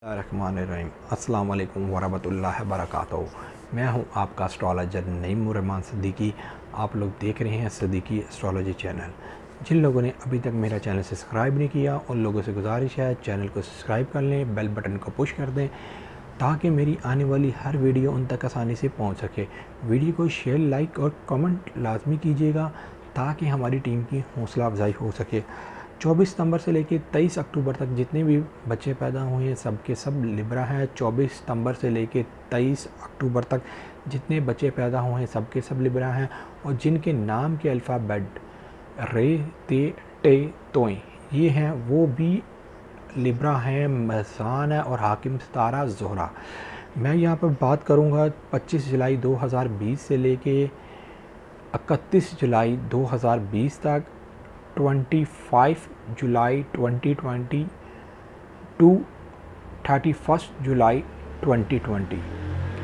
रहमानिर्रहीम। अस्सलाम वालेकुम वरहमतुल्लाहि वबरकातुहू। मैं हूं आपका एस्ट्रोलॉजर नईमुर रहमान सिद्दीकी। आप लोग देख रहे हैं सिद्दीकी एस्ट्रोलॉजी चैनल। जिन लोगों ने अभी तक मेरा चैनल सब्सक्राइब नहीं किया उन लोगों से गुजारिश है चैनल को सब्सक्राइब कर लें, बेल बटन को पुश कर दें ताकि मेरी आने वाली हर वीडियो उन तक आसानी से पहुंच सके। वीडियो को शेयर, लाइक और कमेंट लाजमी कीजिएगा ताकि हमारी टीम की हौसला अफजाई हो सके। 24 सितंबर से लेकर 23 अक्टूबर तक जितने भी बच्चे पैदा हुए हैं सब के सब लिब्रा हैं। 24 सितंबर से लेकर 23 अक्टूबर तक जितने बच्चे पैदा हुए हैं सब के सब लिब्रा हैं और जिनके नाम के अल्फ़ाबेट रे, ते, टे, तोय ये हैं वो भी लिब्रा हैं। महसान है और हाकिम सितारा ज़ोहरा। मैं यहाँ पर बात करूँगा 25 जुलाई 2020 से लेके 31 जुलाई 2020 तक, 25 जुलाई 2020 टू 31 जुलाई 2020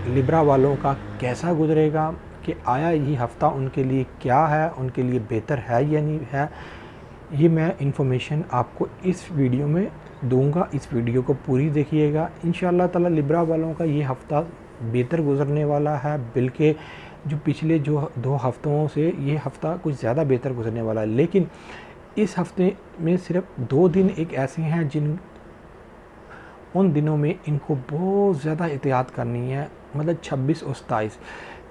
लिब्रा वालों का कैसा गुजरेगा, कि आया ये हफ़्ता उनके लिए क्या है, उनके लिए बेहतर है या नहीं है, ये मैं इन्फॉर्मेशन आपको इस वीडियो में दूंगा। इस वीडियो को पूरी देखिएगा। इंशाअल्लाह ताला लिब्रा वालों का ये हफ़्ता बेहतर गुजरने वाला है, बल्कि जो पिछले जो 2 हफ्तों से ये हफ़्ता कुछ ज़्यादा बेहतर गुजरने वाला है। लेकिन इस हफ्ते में सिर्फ 2 दिन एक ऐसे हैं जिन उन दिनों में इनको बहुत ज़्यादा एहतियात करनी है, मतलब 26 और 27।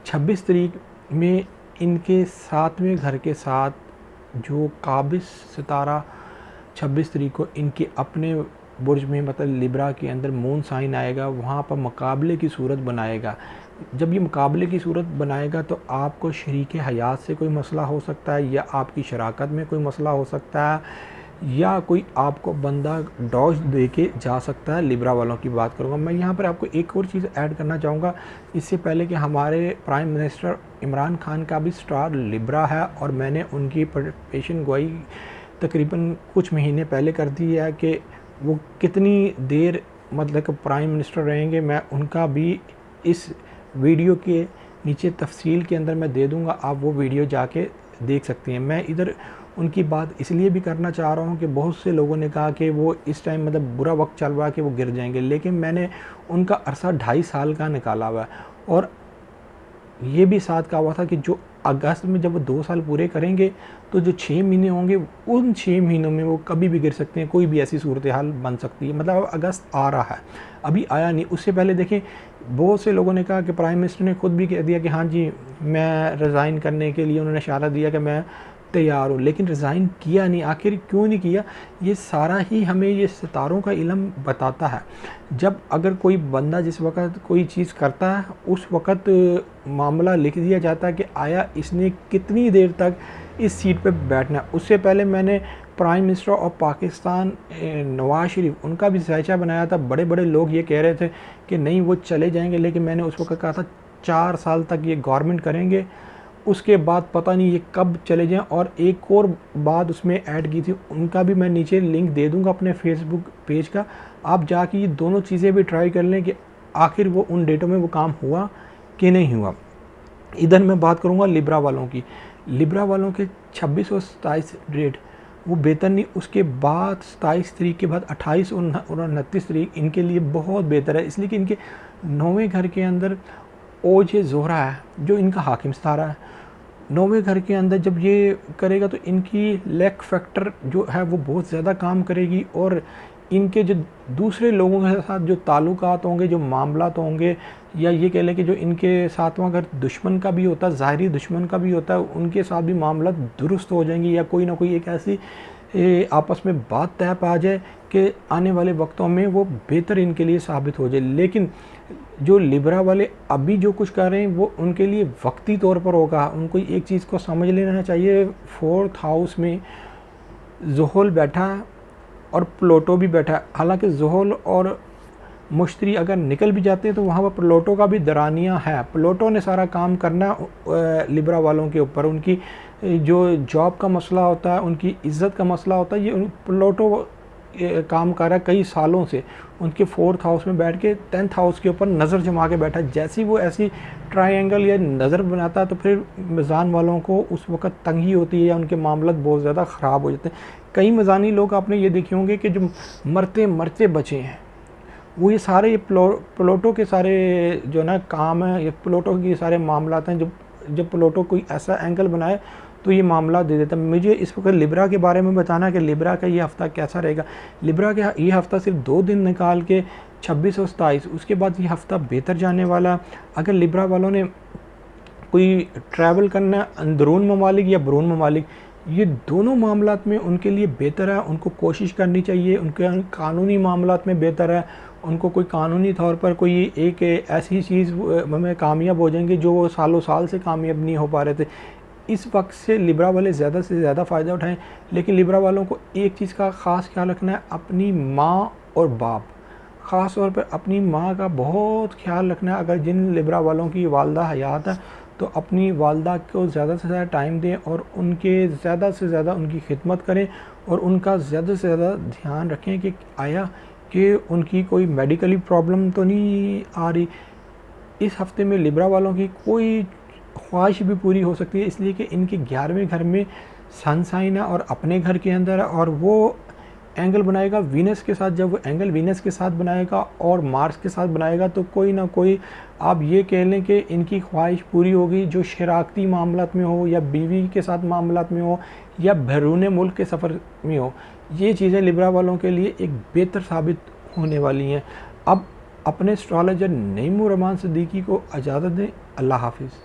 26 तारीख में इनके 7वें घर के साथ जो काबिज सितारा 26 तारीख को इनके अपने बुर्ज में मतलब लिब्रा के अंदर मून साइन आएगा, वहाँ पर मुकाबले की सूरत बनाएगा। जब ये मुकाबले की सूरत बनाएगा तो आपको शरीक हयात से कोई मसला हो सकता है या आपकी शराकत में कोई मसला हो सकता है या कोई आपको बंदा डॉज दे के जा सकता है। लिब्रा वालों की बात करूँगा मैं यहाँ पर। आपको एक और चीज़ ऐड करना चाहूँगा इससे पहले कि हमारे प्राइम मिनिस्टर इमरान खान का भी स्टार लिब्रा है और मैंने उनकी पेशन गोई तकरीबन कुछ महीने पहले कर दी है कि वो कितनी देर मतलब प्राइम मिनिस्टर रहेंगे। मैं उनका भी इस वीडियो के नीचे तफसील के अंदर मैं दे दूंगा, आप वो वीडियो जाके देख सकते हैं। मैं इधर उनकी बात इसलिए भी करना चाह रहा हूँ कि बहुत से लोगों ने कहा कि वो इस टाइम मतलब बुरा वक्त चल रहा है कि वो गिर जाएंगे, लेकिन मैंने उनका अरसा 2.5 साल का निकाला हुआ है और ये भी साथ कहा हुआ था कि जो अगस्त में जब वो 2 साल पूरे करेंगे तो जो 6 महीने होंगे उन 6 महीनों में वो कभी भी गिर सकते हैं, कोई भी ऐसी सूरत हाल बन सकती है। मतलब अगस्त आ रहा है, अभी आया नहीं। उससे पहले देखें बहुत से लोगों ने कहा कि प्राइम मिनिस्टर ने खुद भी कह दिया कि हाँ जी मैं रिज़ाइन करने के लिए उन्होंने इशारा दिया कि मैं तैयार हूँ, लेकिन रिज़ाइन किया नहीं। आखिर क्यों नहीं किया, ये सारा ही हमें ये सितारों का इल्म बताता है। जब अगर कोई बंदा जिस वक़्त कोई चीज़ करता है उस वक़्त मामला लिख दिया जाता है कि आया इसने कितनी देर तक इस सीट पे बैठना है। उससे पहले मैंने prime minister of Pakistan Nawaz Sharif उनका भी जायचा बनाया था। बड़े बड़े लोग ये कह रहे थे कि नहीं वो चले जाएंगे, लेकिन मैंने उस वक्त कहा था 4 साल तक ये गवर्नमेंट करेंगे, उसके बाद पता नहीं ये कब चले जाएं। और एक और बात उसमें ऐड की थी, उनका भी मैं नीचे लिंक दे दूंगा अपने फेसबुक पेज का, आप जाके ये दोनों चीज़ें भी ट्राई कर लें कि आखिर वो उन डेटों में वो काम हुआ कि नहीं हुआ। इधर मैं बात करूँगा लिब्रा वालों की। लिब्रा वालों के 26 और 27 डेट वो बेहतर नहीं, उसके बाद 27 तारीख के बाद 28 और 29 तारीख इनके लिए बहुत बेहतर है, इसलिए कि इनके 9वें घर के अंदर ओज ज़ोहरा है जो इनका हाकिम सितारा है। 9वें घर के अंदर जब ये करेगा तो इनकी लैक फैक्टर जो है वो बहुत ज़्यादा काम करेगी और इनके जो दूसरे लोगों के साथ जो ताल्लुकात होंगे, जो मामलात होंगे, या ये कह लें कि जो इनके 7वां घर दुश्मन का भी होता है, ज़ाहिरी दुश्मन का भी होता है, उनके साथ भी मामला दुरुस्त हो जाएंगी या कोई ना कोई एक ऐसी आपस में बात तय पा जाए कि आने वाले वक्तों में वो बेहतर इनके लिए साबित हो जाए। लेकिन जो लिब्रा वाले अभी जो कुछ कर रहे हैं वो उनके लिए वक्ती तौर पर होगा। उनको एक चीज़ को समझ लेना चाहिए, 4th हाउस में ज़ुहल बैठा है और प्लूटो भी बैठा है। हालांकि ज़ुहल और मुश्तरी अगर निकल भी जाते हैं तो वहाँ पर प्लूटो का भी दरानिया है। प्लूटो ने सारा काम करना लिब्रा वालों के ऊपर, उनकी जो जॉब का मसला होता है, उनकी इज़्ज़त का मसला होता है, ये प्लूटो काम कर रहा है कई सालों से। उनके 4th हाउस में बैठ के 10th हाउस के ऊपर नज़र जमा के बैठा है। जैसे ही वो ऐसी ट्रायंगल या नज़र बनाता है तो फिर मिज़ान वालों को उस वक़्त तंगी होती है या उनके मामलत बहुत ज़्यादा ख़राब हो जाते हैं। कई मिज़ानी लोग आपने ये देखे होंगे कि जो मरते मरते बचे हैं वो ये सारे ये प्लूटो के सारे जो ना काम है, ये प्लूटो के सारे मामलात हैं। जब प्लूटो कोई ऐसा एंगल बनाए तो ये मामला दे देता है। मुझे इस वक्त लिब्रा के बारे में बताना कि लिब्रा का ये हफ़्ता कैसा रहेगा। लिब्रा का ये हफ़्ता सिर्फ 2 दिन निकाल के 26 और 27, उसके बाद ये हफ़्ता बेहतर जाने वाला। अगर लिब्रा वालों ने कोई ट्रैवल करना है अंदरून ममालिक या बरून ममालिक, ये दोनों मामलात में उनके लिए बेहतर है, उनको कोशिश करनी चाहिए। उनके कानूनी मामलात में बेहतर है, उनको कोई कानूनी तौर पर कोई एक ऐसी चीज़ में कामयाब हो जाएंगे जो वो सालों साल से कामयाब नहीं हो पा रहे थे। इस वक्त से लिब्रा वाले ज़्यादा से ज़्यादा फ़ायदा उठाएं। लेकिन लिब्रा वालों को एक चीज़ का ख़ास ख्याल रखना है, अपनी माँ और बाप, ख़ास तौर पर अपनी माँ का बहुत ख्याल रखना है। अगर जिन लिब्रा वालों की वालदा हयात है तो अपनी वालदा को ज़्यादा से ज़्यादा टाइम दें और उनके ज़्यादा से ज़्यादा उनकी खिदमत करें और उनका ज़्यादा से ज़्यादा ध्यान रखें कि आया कि उनकी कोई मेडिकली प्रॉब्लम तो नहीं आ रही। इस हफ़्ते में लिब्रा वालों की कोई ख्वाहिश भी पूरी हो सकती है, इसलिए कि इनके 11वें घर में सन साइन है और अपने घर के अंदर है, और वो एंगल बनाएगा वीनस के साथ। जब वो एंगल वीनस के साथ बनाएगा और मार्स के साथ बनाएगा तो कोई ना कोई आप ये कह लें कि इनकी ख्वाहिश पूरी होगी, जो शराकती मामलात में हो या बीवी के साथ मामलात में हो या बैरून मुल्क के सफ़र में हो। ये चीज़ें लिब्रा वालों के लिए एक बेहतर साबित होने वाली हैं। अब अपने एस्ट्रोलॉजर नईमुर रहमान सिद्दीकी को इजाज़त दें। अल्लाह हाफिज़।